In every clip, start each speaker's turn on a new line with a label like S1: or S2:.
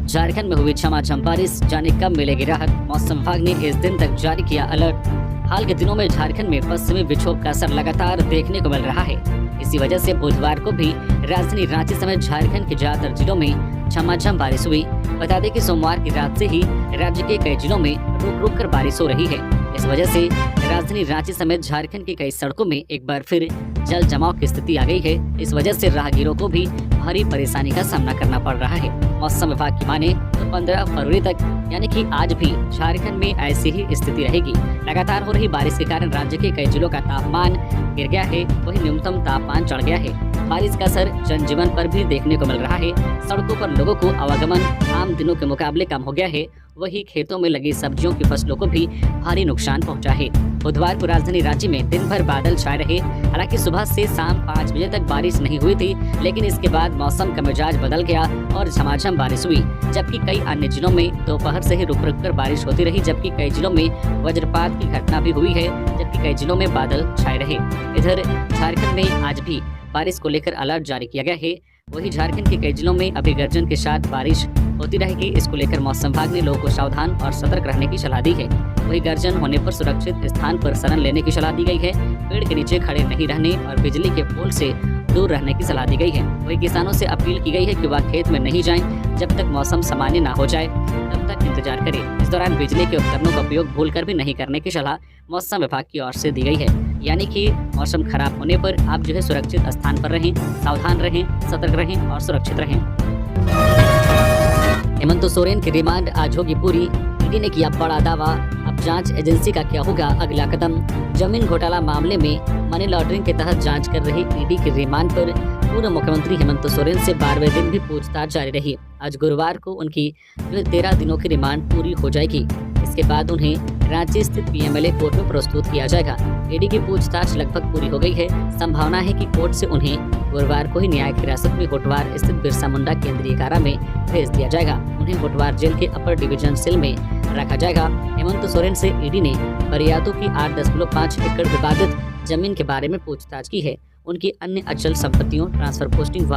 S1: झारखंड में हुई झमाझम बारिश, जाने कब मिलेगी राहत। मौसम विभाग ने इस दिन तक जारी किया अलर्ट। हाल के दिनों में झारखंड में पश्चिमी विक्षोभ का असर लगातार देखने को मिल रहा है। इसी वजह से बुधवार को भी राजधानी रांची समेत झारखंड के ज्यादातर जिलों में झमाझम बारिश हुई। बता दें कि सोमवार की रात से ही राज्य के कई जिलों में रुक रुक कर बारिश हो रही है। इस वजह से राजधानी रांची समेत झारखंड की कई सड़कों में एक बार फिर जल जमाव की स्थिति आ गई है। इस वजह से राहगीरों को भी भारी परेशानी का सामना करना पड़ रहा है। मौसम विभाग की माने तो 15 फरवरी तक यानी कि आज भी झारखंड में ऐसी ही स्थिति रहेगी। लगातार हो रही बारिश के कारण राज्य के कई जिलों का तापमान गिर गया है, वहीं न्यूनतम तापमान चढ़ गया है। बारिश का असर जनजीवन पर भी देखने को मिल रहा है। सड़कों पर लोगों को आवागमन आम दिनों के मुकाबले कम हो गया है, वहीं खेतों में लगी सब्जियों की फसलों को भी भारी नुकसान पहुंचा है। बुधवार को राजधानी रांची में दिन भर बादल छाए रहे। हालांकि सुबह से शाम 5 बजे तक बारिश नहीं हुई थी, लेकिन इसके बाद मौसम का मिजाज बदल गया और झमाझम बारिश हुई। जबकि कई अन्य जिलों में दोपहर से ही रुक रुक कर बारिश होती रही, जबकि कई जिलों में वज्रपात की घटना भी हुई है, जबकि कई जिलों में बादल छाए रहे। इधर झारखंड में आज भी बारिश को लेकर अलर्ट जारी किया गया है। वहीं झारखंड के कई जिलों में अभी गर्जन के साथ बारिश होती रहेगी। इसको लेकर मौसम विभाग ने लोगों को सावधान और सतर्क रहने की सलाह दी है। वहीं गर्जन होने पर सुरक्षित स्थान पर शरण लेने की सलाह दी गई है। पेड़ के नीचे खड़े नहीं रहने और बिजली के पोल से दूर रहने की सलाह दी गई है। वहीं किसानों से अपील की गई है कि वह खेत में नहीं जाएं जब तक मौसम सामान्य ना हो जाए, तब तक इंतजार करें। इस दौरान बिजली के उपकरणों का उपयोग भूलकर भी नहीं करने की सलाह मौसम विभाग की ओर से दी गई है। यानी कि मौसम खराब होने पर आप सुरक्षित स्थान पर रहें, सावधान रहें, सतर्क रहें और सुरक्षित रहें। हेमंत सोरेन की रिमांड आज होगी पूरी। ईडी ने किया बड़ा दावा, अब जांच एजेंसी का क्या होगा अगला कदम। जमीन घोटाला मामले में मनी लॉन्ड्रिंग के तहत जांच कर रही ईडी की रिमांड पर पूर्व मुख्यमंत्री हेमंत सोरेन से 12वें दिन भी पूछताछ जारी रही। आज गुरुवार को उनकी 13 दिनों की रिमांड पूरी हो जाएगी। इसके बाद उन्हें रांची स्थित पीएमएलए कोर्ट में प्रस्तुत किया जाएगा। ईडी की पूछताछ लगभग पूरी हो गई है। संभावना है कि कोर्ट से उन्हें गुरुवार को ही न्यायिक हिरासत में होटवार स्थित बिरसा मुंडा केंद्रीय कारा में भेज दिया जाएगा। उन्हें होटवार जेल के अपर डिवीजन सेल में रखा जाएगा। हेमंत सोरेन से ईडी ने बरियातों की 8.5 एकड़ विवादित जमीन के बारे में पूछताछ की है। उनकी अन्य अचल संपत्तियों, ट्रांसफर पोस्टिंग व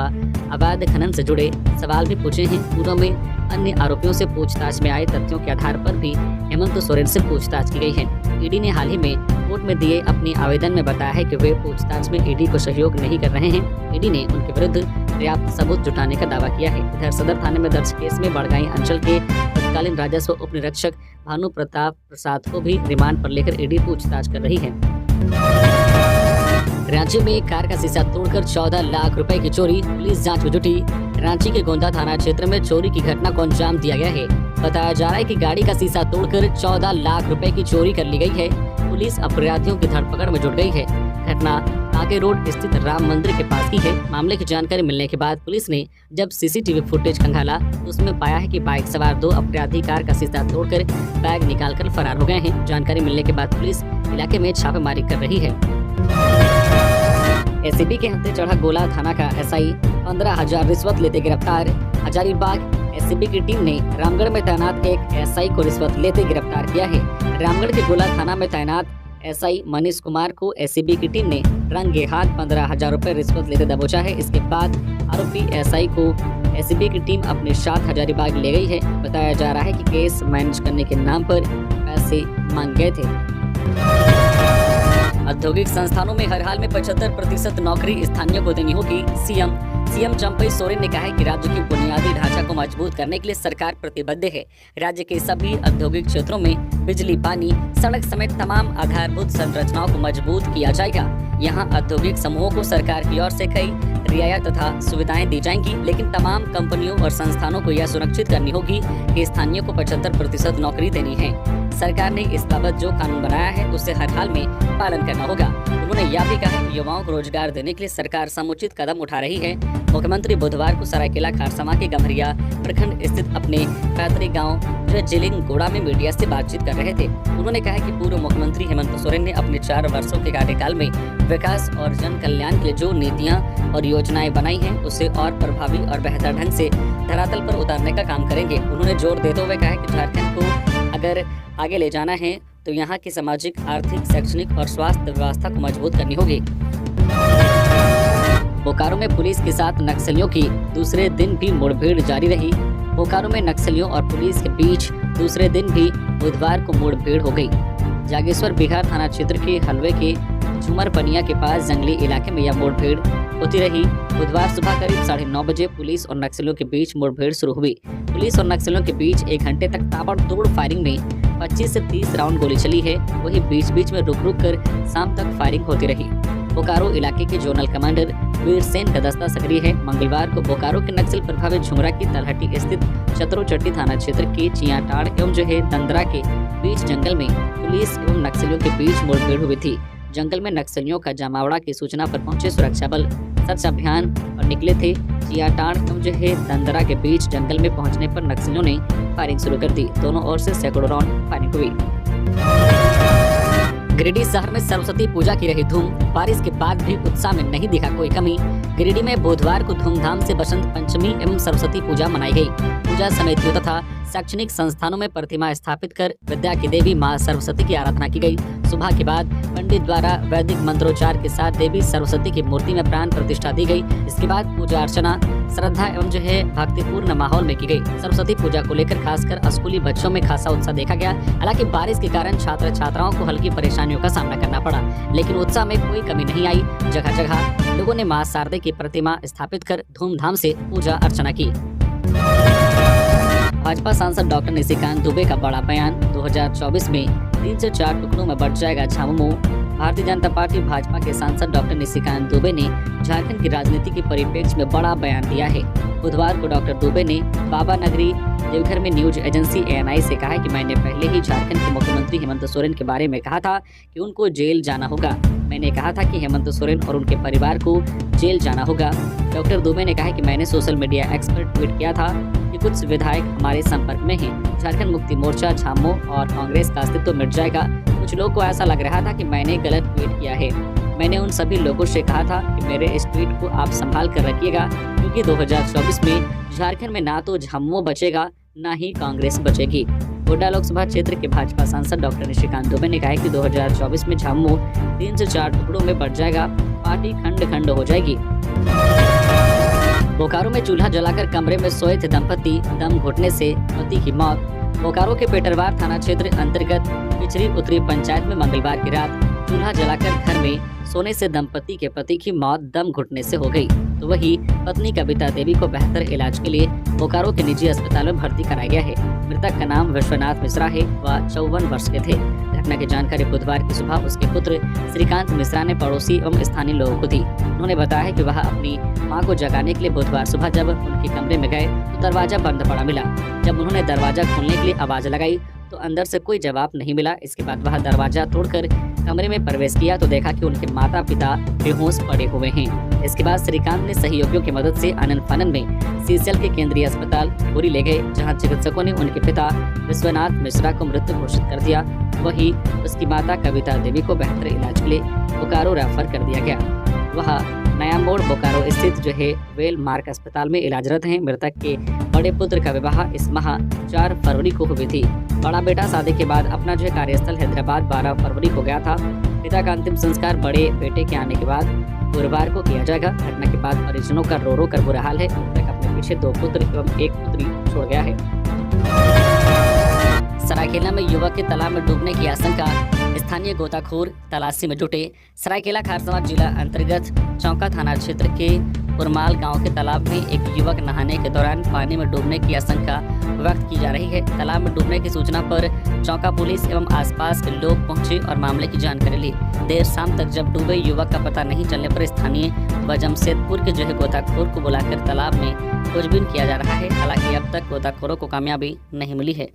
S1: अवैध खनन से जुड़े सवाल भी पूछे हैं। पूर्व में अन्य आरोपियों से पूछताछ में आए तथ्यों के आधार पर भी हेमंत सोरेन से पूछताछ की गई है। ईडी ने हाल ही में कोर्ट में दिए अपने आवेदन में बताया है कि वे पूछताछ में ईडी को सहयोग नहीं कर रहे हैं। ईडी ने उनके विरुद्ध पर्याप्त सबूत जुटाने का दावा किया है। इधर सदर थाने में दर्ज केस में बड़गाई अंचल के तत्कालीन राजस्व उप निरीक्षक भानु प्रताप प्रसाद को भी रिमांड पर लेकर ईडी पूछताछ कर रही है। रांची में एक कार का शीशा तोड़कर 14 लाख रुपए की चोरी, पुलिस जांच में जुटी। रांची के गोंदा थाना क्षेत्र में चोरी की घटना को अंजाम दिया गया है। बताया जा रहा है कि गाड़ी का शीशा तोड़कर 14 लाख रुपए की चोरी कर ली गई है। पुलिस अपराधियों की धरपकड़ में जुट गई है। घटना कांके रोड स्थित राम मंदिर के पास की है। मामले की जानकारी मिलने के बाद पुलिस ने जब सीसीटीवी फुटेज खंगाला तो उसमें पाया है कि बाइक सवार 2 अपराधी कार का शीशा तोड़कर बैग निकालकर फरार हो गए हैं। जानकारी मिलने के बाद पुलिस इलाके में छापेमारी कर रही है। एसीबी के हत्थे चढ़ा गोला थाना का एसआई 15,000 रिश्वत लेते गिरफ्तार। हजारीबाग एसीबी की टीम ने रामगढ़ में तैनात एक एसआई को रिश्वत लेते गिरफ्तार किया है। रामगढ़ के गोला थाना में तैनात एसआई मनीष कुमार को एसीबी की टीम ने रंगे हाथ 15,000 रुपए रिश्वत लेते दबोचा है। इसके बाद आरोपी एसआई को एसीबी की टीम अपने साथ हजारीबाग ले गई है। बताया जा रहा है कि केस मैनेज करने के नाम पर पैसे मांग गए थे। औद्योगिक संस्थानों में हर हाल में 75% नौकरी स्थानीय को देनी होगी। सीएम चंपई सोरेन ने कहा है कि राज्य की बुनियादी ढांचा को मजबूत करने के लिए सरकार प्रतिबद्ध है। राज्य के सभी औद्योगिक क्षेत्रों में बिजली, पानी, सड़क समेत तमाम आधारभूत संरचनाओं को मजबूत किया जाएगा। यहाँ औद्योगिक समूहों को सरकार की ओर से कई रियायत तथा सुविधाएं दी जाएंगी, लेकिन तमाम कंपनियों और संस्थानों को यह सुनिश्चित करनी होगी कि स्थानीय को 75% नौकरी देनी है। सरकार ने इस बाबत जो कानून बनाया है उसे हर हाल में पालन करना होगा। उन्होंने यह भी कहा कि युवाओं को रोजगार देने के लिए सरकार समुचित कदम उठा रही है। मुख्यमंत्री बुधवार को सरायकेला खारसमा के गम्हरिया प्रखंड स्थित अपने पैतृक गाँव जिलिंग गोड़ा में मीडिया से बातचीत कर रहे थे। उन्होंने कहा कि पूर्व मुख्यमंत्री हेमंत सोरेन ने अपने 4 वर्षों के कार्यकाल में विकास और जन कल्याण के लिए जो नीतियां और योजनाएं बनाई हैं उसे और प्रभावी और बेहतर ढंग से धरातल पर उतारने का काम करेंगे। उन्होंने जोर देते हुए कहा कि झारखंड को अगर आगे ले जाना है तो यहाँ की सामाजिक, आर्थिक, शैक्षणिक और स्वास्थ्य व्यवस्था को मजबूत करनी होगी। बोकारो में पुलिस के साथ नक्सलियों की दूसरे दिन भी मुठभेड़ जारी रही। बोकारो में नक्सलियों और पुलिस के बीच दूसरे दिन भी बुधवार को मुठभेड़ हो गई। जागेश्वर बिहार थाना क्षेत्र के हलवे के झूमर पनिया के पास जंगली इलाके में यह मुठभेड़ होती रही। बुधवार सुबह करीब 9:30 बजे पुलिस और नक्सलियों के बीच मुठभेड़ शुरू हुई। पुलिस और नक्सलियों के बीच 1 घंटे तक ताबड़तोड़ फायरिंग में 25 से 30 राउंड गोली चली है। वहीं बीच बीच में रुक कर शाम तक फायरिंग होती रही। बोकारो इलाके के जोनल कमांडर वीर सेन का दस्ता सक्रिय है। मंगलवार को बोकारो के नक्सल प्रभावित झुमरा की तलहटी स्थित चतरोचट्टी थाना क्षेत्र के चियाटाड़ एवं दंदरा के बीच जंगल में पुलिस एवं नक्सलियों के बीच मुठभेड़ हुई थी। जंगल में नक्सलियों का जमावड़ा की सूचना पर पहुंचे सुरक्षा बल सर्च अभियान और निकले थे। चियाटाड़ एवं दंदरा के बीच जंगल में पहुंचने पर नक्सलियों ने फायरिंग शुरू कर दी। दोनों ओर से सैकड़ों राउंड फायरिंग हुई। गिरिडीह शहर में सरस्वती पूजा की रही धूम। बारिश के बाद भी उत्साह में नहीं दिखा कोई कमी। गिरिडीह में बुधवार को धूमधाम से बसंत पंचमी एवं सरस्वती पूजा मनाई गई। पूजा समितियों तथा शैक्षणिक संस्थानों में प्रतिमा स्थापित कर विद्या की देवी मां सरस्वती की आराधना की गई। सुबह के बाद पंडित द्वारा वैदिक मंत्रोच्चार के साथ देवी सरस्वती की मूर्ति में प्राण प्रतिष्ठा दी गई। इसके बाद पूजा अर्चना श्रद्धा एवं भक्तिपूर्ण माहौल में की गई। सरस्वती पूजा को लेकर खासकर स्कूली बच्चों में खासा उत्साह देखा गया। हालांकि बारिश के कारण छात्र छात्राओं को हल्की परेशानियों का सामना करना पड़ा, लेकिन उत्साह में कोई कमी नहीं आई। जगह जगह लोगों ने मां शारदे की प्रतिमा स्थापित कर धूमधाम से पूजा अर्चना की। भाजपा सांसद डॉक्टर निशिकांत दुबे का बड़ा बयान। 2024 में 3 से 4 टुकड़ों में बढ़ जाएगा झामुमो। भारतीय जनता पार्टी भाजपा के सांसद डॉक्टर निशिकांत दुबे ने झारखंड की राजनीति के परिप्रेक्ष्य में बड़ा बयान दिया है। बुधवार को डॉक्टर दुबे ने बाबा नगरी देवघर में न्यूज एजेंसी ANI से कहा कि मैंने पहले ही झारखंड के मुख्यमंत्री हेमंत सोरेन के बारे में कहा था कि उनको जेल जाना होगा। मैंने कहा था कि हेमंत सोरेन और उनके परिवार को जेल जाना होगा। डॉक्टर दुबे ने कहा कि मैंने सोशल मीडिया एक्स पर ट्वीट किया था कि कुछ विधायक हमारे संपर्क में हैं। झारखंड मुक्ति मोर्चा, झामुमो और कांग्रेस का अस्तित्व मिट जाएगा। कुछ लोग को ऐसा लग रहा था कि मैंने गलत ट्वीट किया है। मैंने उन सभी लोगों से कहा था कि मेरे इस ट्वीट को आप संभाल कर रखिएगा, क्योंकि 2024 में झारखंड में ना तो झामुमो बचेगा ना ही कांग्रेस बचेगी। गोड्डा लोकसभा क्षेत्र के भाजपा सांसद डॉक्टर निशिकांत दुबे ने कहा कि 2024 में झामुमो 3 से 4 टुकड़ों में बढ़ जाएगा। पार्टी खंड खंड हो जाएगी। बोकारो में चूल्हा जलाकर कमरे में सोए थे दंपति, दम घुटने से पति की मौत। बोकारो के पेटरवार थाना क्षेत्र अंतर्गत पिछड़ी उत्तरी पंचायत में मंगलवार की रात चूल्हा जलाकर घर में सोने से दंपति के पति की मौत दम घुटने से हो गई। तो वही पत्नी कविता देवी को बेहतर इलाज के लिए बोकारो के निजी अस्पताल में भर्ती कराया गया है। मृतक का नाम विश्वनाथ मिश्रा है। वह 54 वर्ष के थे। घटना की जानकारी बुधवार की सुबह उसके पुत्र श्रीकांत मिश्रा ने पड़ोसी एवं स्थानीय लोगों को दी। उन्होंने बताया कि वह अपनी मां को जगाने के लिए बुधवार सुबह जब उनके कमरे में गए तो दरवाजा बंद पड़ा मिला। जब उन्होंने दरवाजा खोलने के लिए आवाज लगाई तो अंदर से कोई जवाब नहीं मिला। इसके बाद वह दरवाजा तोड़कर कमरे में प्रवेश किया तो देखा कि उनके माता पिता बेहोश पड़े हुए हैं। इसके बाद श्रीकांत ने सहयोगियों की मदद से आनन फानन में सीसीएल के केंद्रीय अस्पताल पूरी ले गए, जहां चिकित्सकों ने उनके पिता विश्वनाथ मिश्रा को मृत घोषित कर दिया। वहीं उसकी माता कविता देवी को बेहतर इलाज के लिए बोकारो रेफर कर दिया गया। वह नया मोड़ बोकारो स्थित वेल मार्क अस्पताल में इलाजरत हैं। मृतक के बड़े पुत्र का विवाह इस माह 4 फरवरी को हुई थी। बड़ा बेटा शादी के बाद अपना कार्यस्थल हैदराबाद 12 फरवरी को गया था। पिता का अंतिम संस्कार बड़े बेटे के आने के बाद गुरुवार को किया जाएगा। घटना के बाद परिजनों का रो रो कर बुरा हाल है। मृतक अपने पीछे 2 पुत्र एवं 1 पुत्री छोड़ गया है। सरायकेला में युवक के तालाब में डूबने की आशंका, स्थानीय गोताखोर तलाशी में जुटे। सरायकेला खारसवां जिला अंतर्गत चौका थाना क्षेत्र के पुरमाल गांव के तालाब में एक युवक नहाने के दौरान पानी में डूबने की आशंका व्यक्त की जा रही है। तालाब में डूबने की सूचना पर चौका पुलिस एवं आसपास के लोग पहुंचे और मामले की जानकारी ली। देर शाम तक जब डूबे युवक का पता नहीं चलने पर स्थानीय व जमशेदपुर के गोताखोर को बुलाकर तालाब में खोजबीन किया जा रहा है। हालांकि अब तक गोताखोरों को कामयाबी नहीं मिली है।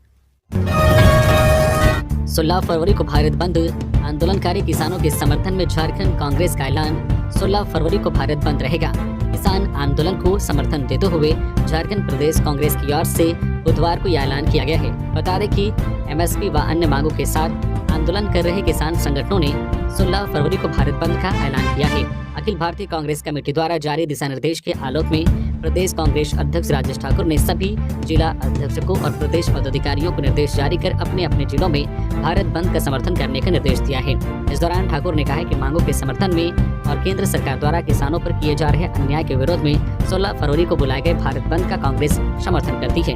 S1: 16 फरवरी को भारत बंद, आंदोलनकारी किसानों के समर्थन में झारखंड कांग्रेस का ऐलान। 16 फरवरी को भारत बंद रहेगा। किसान आंदोलन को समर्थन देते हुए झारखंड प्रदेश कांग्रेस की ओर से बुधवार को यह ऐलान किया गया है। बता दें कि एमएसपी व अन्य मांगों के साथ आंदोलन कर रहे किसान संगठनों ने 16 फरवरी को भारत बंद का ऐलान किया है। अखिल भारतीय कांग्रेस कमेटी द्वारा जारी दिशा निर्देश के आलोक में प्रदेश कांग्रेस अध्यक्ष राजेश ठाकुर ने सभी जिला अध्यक्षों और प्रदेश पदाधिकारियों को निर्देश जारी कर अपने अपने जिलों में भारत बंद का समर्थन करने का निर्देश दिया है। इस दौरान ठाकुर ने कहा कि मांगों के समर्थन में और केंद्र सरकार द्वारा किसानों पर किए जा रहे अन्याय के विरोध में 16 फरवरी को बुलाए गए भारत बंद का कांग्रेस समर्थन करती है।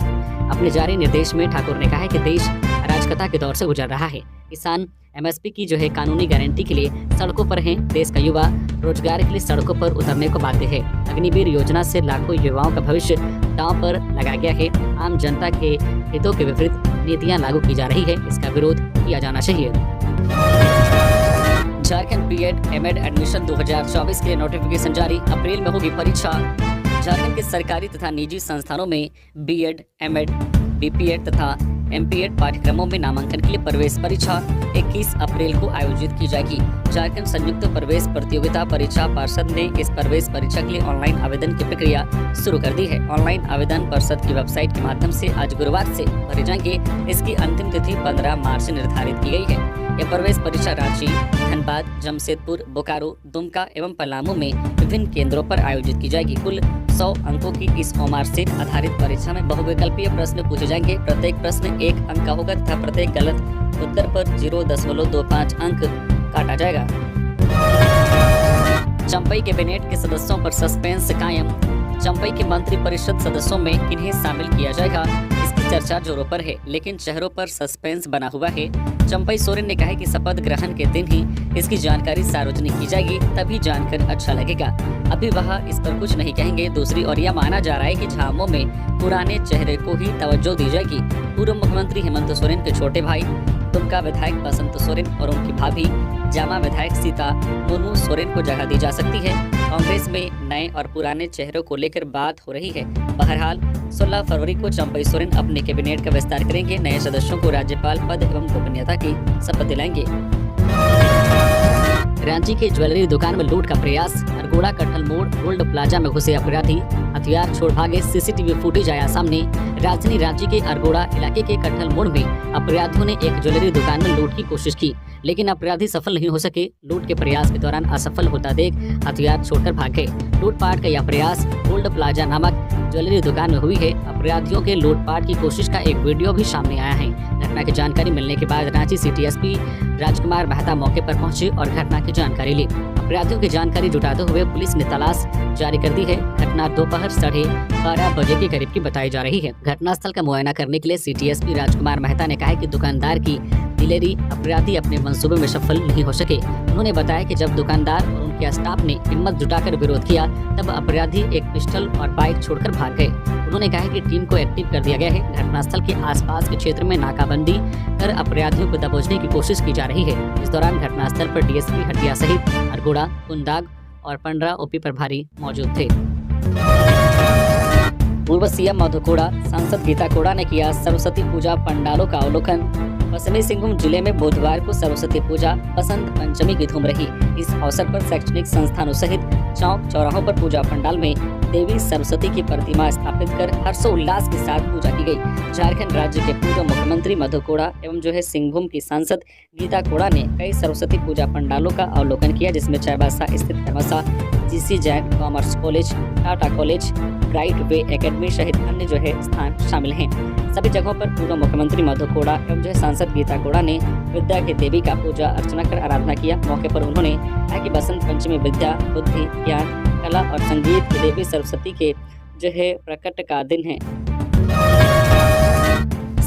S1: अपने जारी निर्देश में ठाकुर ने कहा कि देश अराजकता के दौर से गुजर रहा है। किसान एमएसपी की कानूनी गारंटी के लिए सड़कों पर हैं। देश का युवा रोजगार के लिए सड़कों पर उतरने को बाध्य है। अग्निवीर योजना से लाखों युवाओं का भविष्य दांव पर लगाया गया है। आम जनता के हितों के विपरीत नीतियां लागू की जा रही है। इसका विरोध किया जाना चाहिए। झारखंड बीएड एमएड एडमिशन 2024 के नोटिफिकेशन जारी। अप्रैल में होगी परीक्षा। झारखंड के सरकारी तथा निजी संस्थानों में बीएड, एमएड, बीपीएड तथा एमपीएड पाठ्यक्रमों में नामांकन के लिए प्रवेश परीक्षा 21 अप्रैल को आयोजित की जाएगी। झारखंड संयुक्त प्रवेश प्रतियोगिता परीक्षा पार्षद ने इस प्रवेश परीक्षा के लिए ऑनलाइन आवेदन की प्रक्रिया शुरू कर दी है। ऑनलाइन आवेदन पार्षद की वेबसाइट के माध्यम से आज गुरुवार से भरे जाएंगे। इसकी अंतिम तिथि 15 मार्च से निर्धारित की गई है। यह प्रवेश परीक्षा रांची, धनबाद, जमशेदपुर, बोकारो, दुमका एवं पलामू में विभिन्न केंद्रों पर आयोजित की जाएगी। कुल 100 अंकों की इस ओमार से आधारित परीक्षा में बहुविकल्पीय प्रश्न पूछे जाएंगे। प्रत्येक प्रश्न 1 अंक का होगा तथा प्रत्येक गलत उत्तर पर 0.25 अंक काटा जाएगा। चंपई कैबिनेट के सदस्यों पर सस्पेंस कायम। चंपई के मंत्री परिषद सदस्यों में किन्हें शामिल किया जाएगा, इसकी चर्चा जोरों पर है, लेकिन चेहरों पर सस्पेंस बना हुआ है। चंपई सोरेन ने कहा है कि शपथ ग्रहण के दिन ही इसकी जानकारी सार्वजनिक की जाएगी, तभी जानकर अच्छा लगेगा। अभी वह इस पर कुछ नहीं कहेंगे। दूसरी ओर यह माना जा रहा है कि झामुमो में पुराने चेहरे को ही तवज्जो दी जाएगी। पूर्व मुख्यमंत्री हेमंत सोरेन के छोटे भाई दुमका विधायक बसंत सोरेन और उनकी भाभी जामा विधायक सीता मुर्मू सोरेन को जगह दी जा सकती है। कांग्रेस में नए और पुराने चेहरों को लेकर बात हो रही है। बहरहाल 16 फरवरी को चंपई सोरेन अपने कैबिनेट का विस्तार करेंगे। नए सदस्यों को राज्यपाल पद एवं गोपनीयता की शपथ दिलाएंगे। रांची के ज्वेलरी दुकान में लूट का प्रयास। अरगोड़ा कटहल मोड़ गोल्ड प्लाजा में घुसे अपराधी, हथियार छोड़ भागे। सीसीटीवी फुटेज आया सामने। राजधानी रांची के अरगोड़ा इलाके के कटहल मोड़ में अपराधियों ने एक ज्वेलरी दुकान में लूट की कोशिश की, लेकिन अपराधी सफल नहीं हो सके। लूट के प्रयास के दौरान असफल होता देख हथियार छोड़कर भाग गए। लूटपाट का यह प्रयास गोल्ड प्लाजा नामक ज्वेलरी दुकान में हुई है। अपराधियों के लूटपाट की कोशिश का एक वीडियो भी सामने आया है। घटना की जानकारी मिलने के बाद रांची सिटी एसपी राजकुमार मेहता मौके पर पहुंचे और घटना की जानकारी ली। अपराधियों की जानकारी जुटाते हुए पुलिस ने तलाश जारी कर दी है। घटना दोपहर 12:30 बजे के करीब की बताई जा रही है। घटनास्थल का मुआयना करने के लिए सिटी एसपी राजकुमार मेहता ने कहा कि दुकानदार की दिलेरी अपराधी अपने मंसूबे में सफल नहीं हो सके। उन्होंने बताया कि जब दुकानदार और उनके स्टाफ ने हिम्मत जुटाकर विरोध किया, तब अपराधी एक पिस्टल और बाइक छोड़कर भाग गए। उन्होंने कहा कि टीम को एक्टिव कर दिया गया है। घटनास्थल के आसपास के क्षेत्र में नाकाबंदी कर अपराधियों को दबोचने की कोशिश की जा रही है। इस दौरान घटनास्थल पर डीएसपी हटिया सहित अरगोड़ा, कुंदाग और पंडरा ओपी प्रभारी मौजूद थे। पूर्व सीएम मधु कोड़ा, सांसद गीता कोड़ा ने किया सरस्वती पूजा पंडालों का अवलोकन। पश्चिमी सिंहभूम जिले में बुधवार को सरस्वती पूजा बसंत पंचमी की धूम रही। इस अवसर पर शैक्षणिक संस्थानों सहित चौक चौराहों पर पूजा पंडाल में देवी सरस्वती की प्रतिमा स्थापित कर हर्षोल्लास के साथ पूजा की गई। झारखंड राज्य के पूर्व मुख्यमंत्री मधु कोड़ा एवं सिंहभूम की सांसद गीता कोड़ा ने कई सरस्वती पूजा पंडालों का अवलोकन किया, जिसमें चाईबासा स्थित धर्मसा GC Jain commerce college, Tata college, bright way academy सहित अन्य स्थान शामिल हैं। सभी जगहों पर पूर्व मुख्यमंत्री मधु कोड़ा एवं सांसद गीता कोड़ा ने विद्या के देवी का पूजा अर्चना कर आराधना किया। मौके पर उन्होंने कहा कि बसंत पंचमी विद्या, बुद्धि, ज्ञान, कला और संगीत की देवी सरस्वती के प्रकट का दिन है।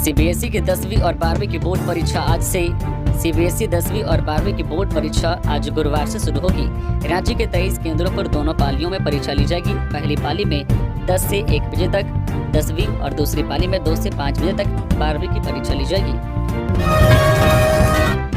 S1: सीबीएसई की 10वीं और 12वीं की बोर्ड परीक्षा आज से। सीबीएसई 10वीं और 12वीं की बोर्ड परीक्षा आज गुरुवार से शुरू होगी। रांची के 23 केंद्रों पर दोनों पालियों में परीक्षा ली जाएगी। पहली पाली में 10 से 1 बजे तक 10वीं और दूसरी पाली में 2 से 5 बजे तक 12वीं की परीक्षा ली जाएगी।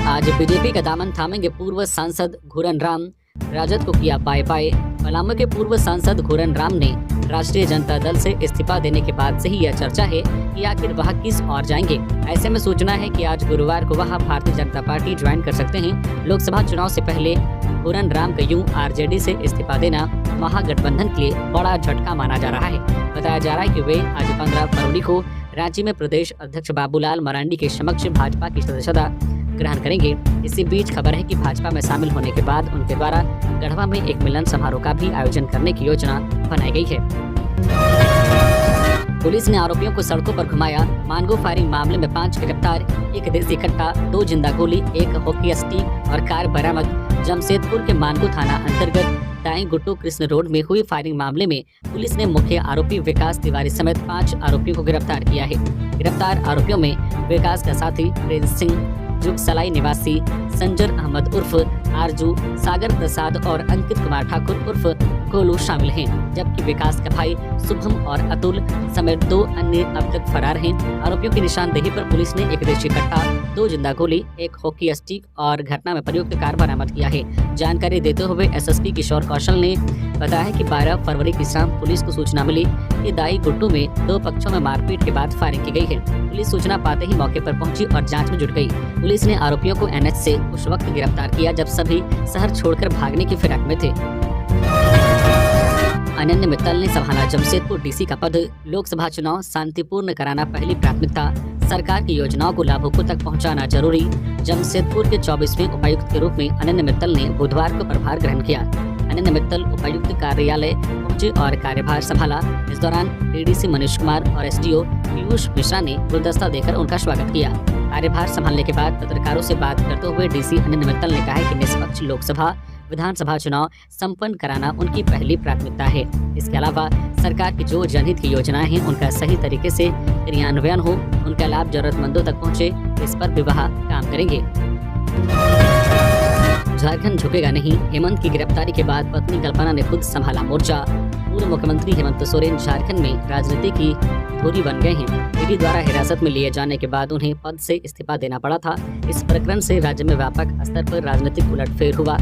S1: आज बीजेपी का दामन थामेंगे पूर्व सांसद घूरन राम। राजद को किया बाय बाय। पलामू के पूर्व सांसद घूरन राम ने राष्ट्रीय जनता दल से इस्तीफा देने के बाद से ही यह चर्चा है कि आखिर वह किस ओर जाएंगे। ऐसे में सूचना है कि आज गुरुवार को वह भारतीय जनता पार्टी ज्वाइन कर सकते हैं। लोकसभा चुनाव से पहले घूरन राम का यूं आरजेडी से इस्तीफा देना महागठबंधन के लिए बड़ा झटका माना जा रहा है। बताया जा रहा है कि वे आज 15 फरवरी को रांची में प्रदेश अध्यक्ष बाबूलाल मरांडी के समक्ष भाजपा की सदस्यता ग्रहण करेंगे। इसी बीच खबर है कि भाजपा में शामिल होने के बाद उनके द्वारा गढ़वा में एक मिलन समारोह का भी आयोजन करने की योजना बनाई गई है। पुलिस ने आरोपियों को सड़कों पर घुमाया। मानगो फायरिंग मामले में 5 गिरफ्तार, 1 देसी कट्टा, 2 जिंदा गोली, 1 हॉकी स्टिक और कार बरामद। जमशेदपुर के मानगो थाना अंतर्गत दाई गुट्टू कृष्ण रोड में हुई फायरिंग मामले में पुलिस ने मुख्य आरोपी विकास तिवारी समेत 5 आरोपियों को गिरफ्तार किया है। गिरफ्तार आरोपियों में विकास का साथी प्रिंस सिंह, जुग सलाई निवासी संजर अहमद उर्फ आरजू, सागर प्रसाद और अंकित कुमार ठाकुर उर्फ गोलू शामिल हैं, जबकि विकास का भाई शुभम और अतुल समेत 2 अन्य अब तक फरार हैं। आरोपियों की निशानदेही पर पुलिस ने 1 देशी कट्टा, 2 जिंदा गोली, 1 हॉकी स्टिक और घटना में प्रयुक्त कार बरामद किया है। जानकारी देते हुए एसएसपी किशोर कौशल ने बताया कि 12 फरवरी की शाम पुलिस को सूचना मिली कि दाई गुट्टू में 2 पक्षों में मारपीट के बाद फायरिंग की गई है। पुलिस सूचना पाते ही मौके पर पहुंची और जांच में जुट गई। पुलिस ने आरोपियों को एनएच से उस वक्त गिरफ्तार किया जब सभी शहर छोड़कर भागने की फिराक में थे। अनन्य मित्तल ने संभाला जमशेदपुर डीसी का पद। लोकसभा चुनाव शांतिपूर्ण कराना पहली प्राथमिकता, सरकार की योजनाओं को लाभुकों तक पहुंचाना जरूरी। जमशेदपुर के 24वें उपायुक्त के रूप में अनन्य मित्तल ने बुधवार को प्रभार ग्रहण किया। अनन्य मित्तल उपायुक्त कार्यालय पहुंचे और कार्यभार संभाला। इस दौरान डीडीसी मनीष कुमार और एसडीओ पीयूष मिश्रा ने गुलदस्ता देकर उनका स्वागत किया। कार्यभार संभालने के बाद पत्रकारों से बात करते हुए डीसी अनन्य मित्तल ने कहा कि निष्पक्ष लोकसभा विधानसभा चुनाव संपन्न कराना उनकी पहली प्राथमिकता है। इसके अलावा सरकार की जो जनहित की योजनाएं हैं उनका सही तरीके से क्रियान्वयन हो, उनका लाभ जरूरतमंदों तक पहुंचे, इस पर भी वह काम करेंगे। झारखंड झुकेगा नहीं, हेमंत की गिरफ्तारी के बाद पत्नी कल्पना ने खुद संभाला मोर्चा। पूर्व मुख्यमंत्री हेमंत सोरेन झारखंड में राजनीति की धुरी बन गए हैं। ईडी द्वारा हिरासत में लिए जाने के बाद उन्हें पद से इस्तीफा देना पड़ा था। इस प्रकरण से राज्य में व्यापक स्तर पर राजनीतिक उलटफेर हुआ।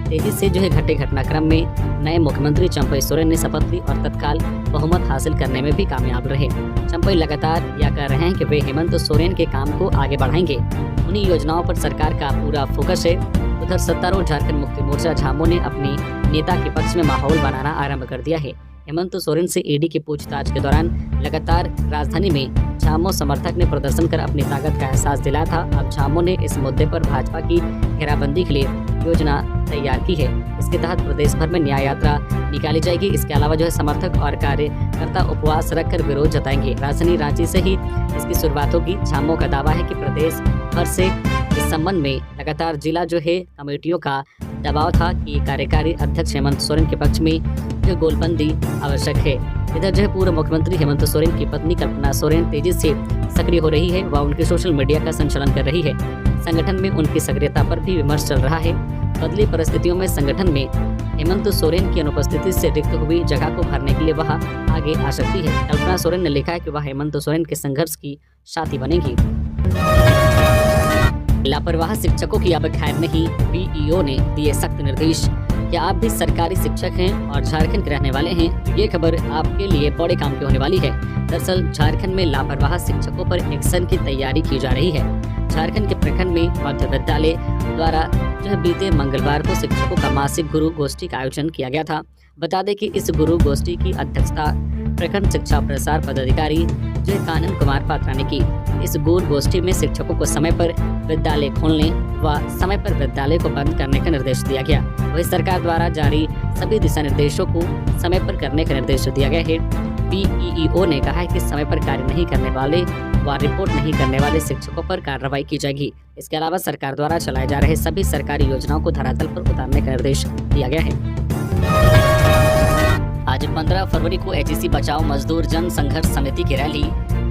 S1: तेजी से घटे घटनाक्रम में नए मुख्यमंत्री चंपई सोरेन ने शपथ ली और तत्काल बहुमत हासिल करने में भी कामयाब रहे। चंपई लगातार यह कह रहे हैं कि वे हेमंत सोरेन के काम को आगे बढ़ाएंगे। उन्हीं योजनाओं पर सरकार का पूरा फोकस है। उधर सत्तारूढ़ झारखंड मुक्ति मोर्चा झामो ने अपनी नेता के पक्ष में माहौल बनाना आरंभ कर दिया है। हेमंत सोरेन से ईडी की पूछताछ के दौरान लगातार राजधानी में झामो समर्थक ने प्रदर्शन कर अपनी ताकत का एहसास दिलाया था। अब झामो ने इस मुद्दे पर भाजपा की घेराबंदी के लिए योजना तैयार की है। इसके तहत प्रदेश भर में न्याय यात्रा निकाली जाएगी। इसके अलावा समर्थक और कार्यकर्ता उपवास रखकर विरोध जताएंगे। राजधानी रांची से ही इसकी शुरुआत होगी। झामो का दावा है कि प्रदेश भर से इस संबंध में लगातार जिला कमेटियों का दबाव था कि कार्यकारी अध्यक्ष हेमंत सोरेन के पक्ष में गोलबंदी आवश्यक है। इधर पूर्व मुख्यमंत्री हेमंत सोरेन की पत्नी कल्पना सोरेन तेजी से सक्रिय हो रही है। वह उनके सोशल मीडिया का संचालन कर रही है। संगठन में उनकी सक्रियता पर भी विमर्श चल रहा है। बदली परिस्थितियों में संगठन में हेमंत सोरेन की अनुपस्थिति से रिक्त हुई जगह को भरने के लिए वह आगे आ सकती है। कल्पना सोरेन ने लिखा है कि वह हेमंत सोरेन के संघर्ष की साथी बनेगी। लापरवाह शिक्षकों की अब खैर नहीं, बीईओ ने दिए सख्त निर्देश। क्या आप भी सरकारी शिक्षक हैं और झारखंड के रहने वाले हैं तो ये खबर आपके लिए बड़े काम की होने वाली है। दरअसल झारखंड में लापरवाह शिक्षकों पर एक्शन की तैयारी की जा रही है। झारखंड के प्रखंड में मध्य विद्यालय द्वारा बीते मंगलवार को शिक्षकों का मासिक गुरु गोष्ठी का आयोजन किया गया था। बता दें कि इस गुरु गोष्ठी की अध्यक्षता प्रखंड शिक्षा प्रसार पदाधिकारी कानन कुमार पात्रा ने की। इस गुरु गोष्ठी में शिक्षकों को समय पर विद्यालय खोलने व समय पर विद्यालय को बंद करने का निर्देश दिया गया। वही सरकार द्वारा जारी सभी दिशा निर्देशों को समय पर करने का निर्देश दिया गया है। बीईओ ने कहा है कि समय पर कार्य नहीं करने वाले व रिपोर्ट नहीं करने वाले शिक्षकों पर कार्रवाई की जाएगी। इसके अलावा सरकार द्वारा चलाए जा रहे सभी सरकारी योजनाओं को धरातल पर उतारने का निर्देश दिया गया है। आज 15 फरवरी को एचईसी बचाओ मजदूर जन संघर्ष समिति की rally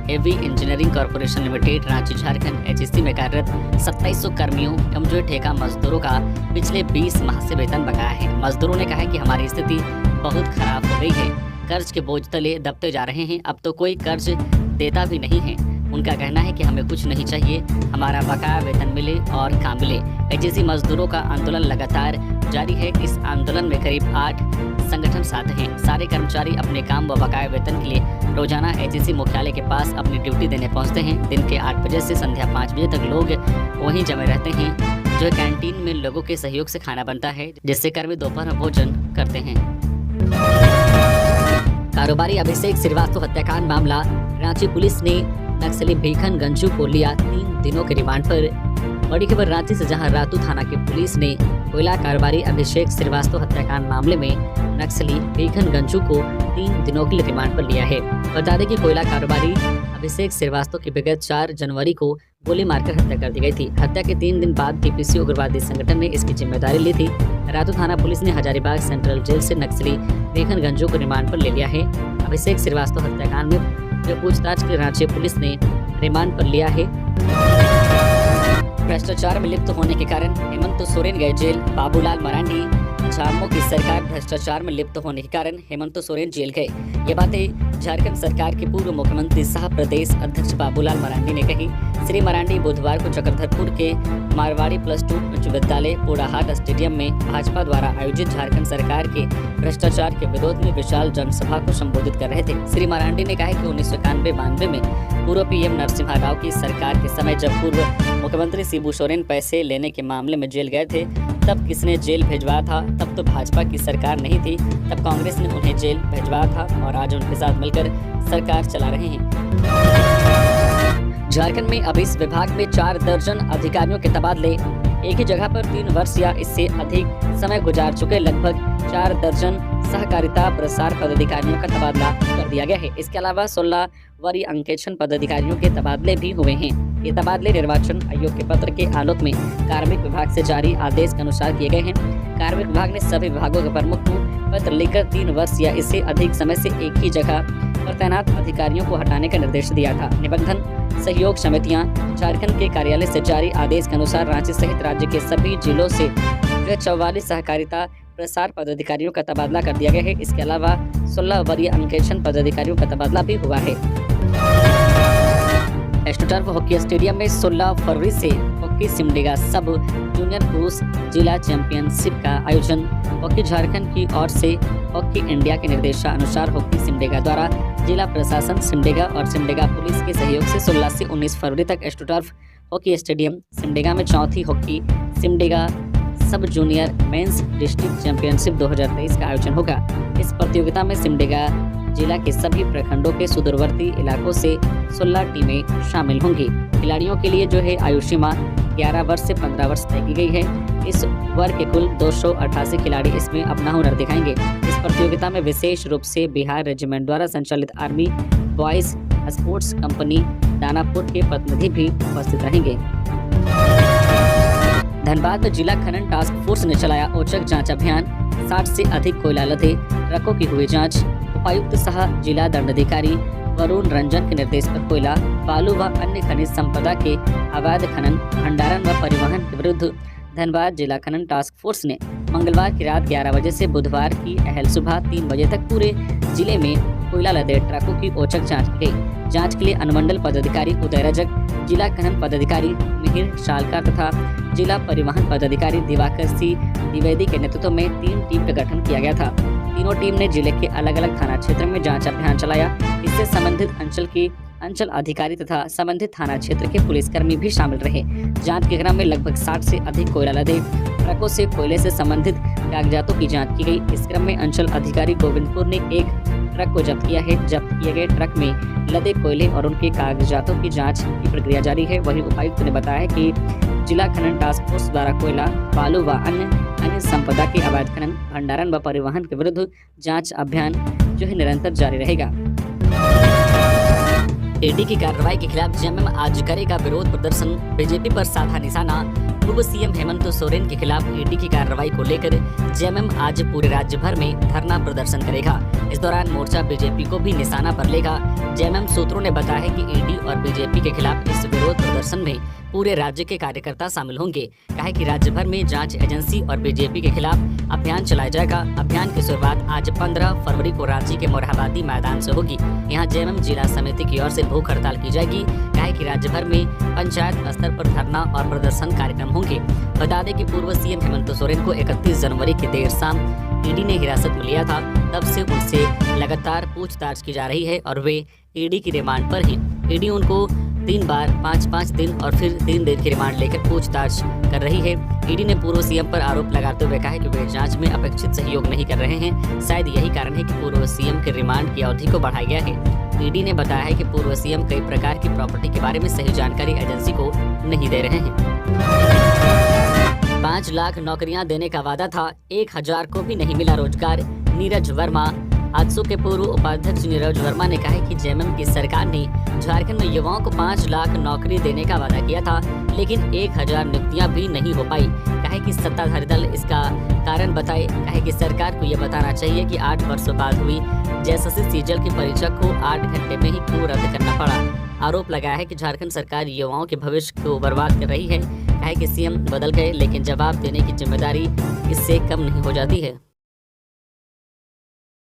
S1: heavy engineering corporation limited Ranchi Jharkhand HEC में कार्यरत 2700 कर्मियों एवं ठेका मजदूरों का पिछले 20 माह से वेतन बकाया है। मजदूरों ने कहा है कि हमारी स्थिति बहुत खराब हो गई है, कर्ज के बोझ तले दबते जा रहे हैं, अब तो कोई कर्ज देता भी नहीं है। उनका कहना है कि हमें कुछ नहीं चाहिए, हमारा बकाया वेतन मिले और काम मिले। एचईसी मजदूरों का आंदोलन लगातार जारी है। इस आंदोलन में करीब 8 संगठन साथ हैं। सारे कर्मचारी अपने काम व बकाया वेतन के लिए रोजाना एचईसी मुख्यालय के पास अपनी ड्यूटी देने पहुंचते हैं। दिन के 8 बजे से संध्या 5 बजे तक लोग वहीं जमे रहते हैं। कैंटीन में लोगों के सहयोग से खाना बनता है, जिससे कर्मी दोपहर भोजन करते हैं। कारोबारी अभिषेक श्रीवास्तव हत्याकांड मामला। रांची पुलिस ने नक्सली भीखन गंजू को लिया 3 दिनों के रिमांड पर। बड़ी खबर रांची से, जहां रातू थाना की पुलिस ने कोयला कारोबारी अभिषेक श्रीवास्तव हत्याकांड मामले में नक्सली भीखन गंजू को 3 दिनों के लिए रिमांड पर लिया है। बता दें कि कोयला कारोबारी अभिषेक श्रीवास्तव की विगत 4 जनवरी को गोली मारकर हत्या कर दी गई थी। हत्या के 3 दिन बाद टीपीसी उग्रवादी संगठन ने इसकी जिम्मेदारी ली थी। रातू थाना पुलिस ने हजारीबाग सेंट्रल जेल से नक्सली भीखन गंजू को रिमांड पर ले लिया है। अभिषेक श्रीवास्तव हत्याकांड में पूछताछ के रांची पुलिस ने रिमांड पर लिया है। भ्रष्टाचार में लिप्त होने के कारण हेमंत सोरेन गए जेल। बाबूलाल मरांडी, झामुमो की सरकार भ्रष्टाचार में लिप्त होने के कारण हेमंत सोरेन जेल गए। ये बातें झारखंड सरकार के पूर्व मुख्यमंत्री सह प्रदेश अध्यक्ष बाबूलाल मरांडी ने कही। श्री मरांडी बुधवार को चक्रधरपुर के मारवाड़ी +2 उच्च विद्यालय पोड़ाहाट स्टेडियम में भाजपा द्वारा आयोजित झारखंड सरकार के भ्रष्टाचार के विरोध में विशाल जनसभा को संबोधित कर रहे थे। श्री मरांडी ने कहा कि 1991-92 में पूर्व पीएम नरसिम्हा राव की सरकार के समय जब पूर्व मुख्यमंत्री शिबू सोरेन पैसे लेने के मामले में जेल गए थे, तब किसने जेल भिजवाया था? तब तो भाजपा की सरकार नहीं थी, तब कांग्रेस ने उन्हें जेल भिजवाया था और आज उनके साथ मिलकर सरकार चला रहे हैं। झारखंड में अब इस विभाग में 4 दर्जन अधिकारियों के तबादले। एक ही जगह पर 3 वर्ष या इससे अधिक समय गुजार चुके लगभग 4 दर्जन सहकारिता प्रसार पदाधिकारियों का तबादला कर दिया गया है। इसके अलावा 16 वरीय अंकेक्षण पदाधिकारियों के तबादले भी हुए हैं। ये तबादले निर्वाचन आयोग के पत्र के आलोक में कार्मिक विभाग से जारी आदेश के अनुसार किए गए हैं। कार्मिक विभाग ने सभी विभागों के प्रमुख को पत्र लिखकर 3 वर्ष या इससे अधिक समय से एक ही जगह पर तैनात अधिकारियों को हटाने का निर्देश दिया था। निबंधन सहयोग समितियां झारखंड के कार्यालय से जारी आदेश के अनुसार रांची सहित राज्य के सभी जिलों से 44 सहकारिता प्रसार पदाधिकारियों का तबादला कर दिया गया है। इसके अलावा 16 वरीय अंकेक्षण पदाधिकारियों का तबादला भी हुआ है। एस्ट्रोटर्फ हॉकी स्टेडियम में 16 फरवरी से हॉकी सिमडेगा सब जूनियर पुरुष जिला चैंपियनशिप का आयोजन। हॉकी झारखंड की ओर से हॉकी इंडिया के निर्देशानुसार हॉकी सिमडेगा द्वारा जिला प्रशासन सिमडेगा और सिमडेगा पुलिस के सहयोग से 16 से 19 फरवरी तक एस्ट्रोटर्फ हॉकी स्टेडियम सिमडेगा में 4थी हॉकी सिमडेगा सब जूनियर मेंस डिस्ट्रिक्ट चैंपियनशिप 2023 का आयोजन होगा। इस प्रतियोगिता में सिमडेगा जिला के सभी प्रखंडों के सुदूरवर्ती इलाकों से 16 टीमें शामिल होंगी। खिलाड़ियों के लिए जो है आयु सीमा 11 वर्ष से 15 वर्ष तय की गई है। इस वर्ग के कुल 288 खिलाड़ी इसमें अपना हुनर दिखाएंगे। इस प्रतियोगिता में विशेष रूप से बिहार रेजिमेंट द्वारा संचालित army boys sports company Danapur के प्रतिनिधि भी उपस्थित रहेंगे। धनबाद में जिला खनन टास्क फोर्स ने चलाया औचक जांच अभियान। 60 से अधिक कोयला लदे ट्रकों की हुई जांच। उपायुक्त सह जिला दंडाधिकारी वरुण रंजन के निर्देश पर कोयला, बालू व अन्य खनिज संपदा के अवैध खनन, भंडारण व परिवहन के विरुद्ध धनबाद जिला खनन टास्क फोर्स ने मंगलवार की रात 11 बजे से बुधवार की अहल सुबह 3 बजे तक पूरे जिले में कोयला लदे ट्रकों की औचक जांच की गई। जांच के लिए अनुमंडल पदाधिकारी उदय रजक, जिला खनन पदाधिकारी मिहिर शालकर तथा जिला परिवहन पदाधिकारी दिवाकर सी द्विवेदी के नेतृत्व में 3 टीम का गठन किया गया था। तीनों टीम ने जिले के अलग अलग थाना क्षेत्र में जांच अभियान चलाया। इससे संबंधित अंचल अधिकारी तथा संबंधित थाना क्षेत्र के पुलिसकर्मी भी शामिल रहे। जांच के क्रम में लगभग 60 से अधिक कोयला लदे ट्रकों से कोयले से संबंधित कागजातों की जांच की गई। इस क्रम में अंचल अधिकारी गोविंदपुर ने एक ट्रक को जब्त किया है। जब्त किए गए ट्रक में लदे कोयले और उनके कागजातों की जांच की प्रक्रिया जारी है। वहीं उपायुक्त ने बताया कि जिला खनन टास्क फोर्स द्वारा कोयला, बालू व अन्य संपदा के अवैध खनन, भंडारण व परिवहन के विरुद्ध जांच अभियान जो है निरंतर जारी रहेगा। ईडी की कार्रवाई के खिलाफ जेएमएम आज करेगा विरोध प्रदर्शन। बीजेपी पर साधा निशाना। पूर्व सीएम हेमंत सोरेन के खिलाफ ईडी की कार्रवाई को लेकर जेएमएम आज पूरे राज्य भर में धरना प्रदर्शन करेगा। इस दौरान मोर्चा बीजेपी को भी निशाना पर लेगा। जेएमएम सूत्रों ने बताया है कि ईडी और बीजेपी के खिलाफ इस विरोध प्रदर्शन में पूरे राज्य के कार्यकर्ता शामिल होंगे। कहा कि राज्य भर में जांच एजेंसी और बीजेपी के खिलाफ अभियान चलाया जाएगा। अभियान की शुरुआत आज 15 फरवरी को रांची के मोरहाबादी मैदान से होगी। यहाँ जेएमएम जिला समिति की ओर से भूख हड़ताल की जाएगी। कहा कि राज्य भर में पंचायत स्तर पर धरना और प्रदर्शन कार्यक्रम होंगे। बता दें कि पूर्व सीएम हेमंत सोरेन को 31 जनवरी की देर शाम ईडी ने हिरासत में लिया था। तब से उनसे लगातार पूछताछ की जा रही है और वे ईडी की रिमांड पर हैं। ईडी उनको 3 बार 5-5 दिन और फिर 3 दिन की रिमांड लेकर पूछताछ कर रही है। ईडी ने पूर्व सीएम पर आरोप लगाते हुए कहा है कि वे जांच में अपेक्षित सहयोग नहीं कर रहे हैं। शायद यही कारण है कि पूर्व सीएम के रिमांड की अवधि को बढ़ाया गया है। ईडी ने बताया है कि पूर्व सीएम कई प्रकार की प्रॉपर्टी के बारे में सही जानकारी एजेंसी को नहीं दे रहे हैं। 5 लाख नौकरियां देने का वादा था, 1000 को भी नहीं मिला रोजगार। नीरज वर्मा। आजसू के पूर्व उपाध्यक्ष नीरज वर्मा ने कहा है कि जेएमएम की सरकार ने झारखंड में युवाओं को 5 लाख नौकरी देने का वादा किया था, लेकिन 1000 नियुक्तियां भी नहीं हो पाई। कहे कि सत्ताधारी दल इसका कारण बताए। कहे कि सरकार को यह बताना चाहिए कि 8 वर्षों बाद हुई जेएसएससी सीजल की परीक्षा को 8 घंटे में ही क्यों रद्द करना पड़ा। आरोप लगाया है कि झारखंड सरकार युवाओं के भविष्य को बर्बाद कर रही है। कहे कि सीएम बदल गए, लेकिन जवाब देने की जिम्मेदारी इससे कम नहीं हो जाती है।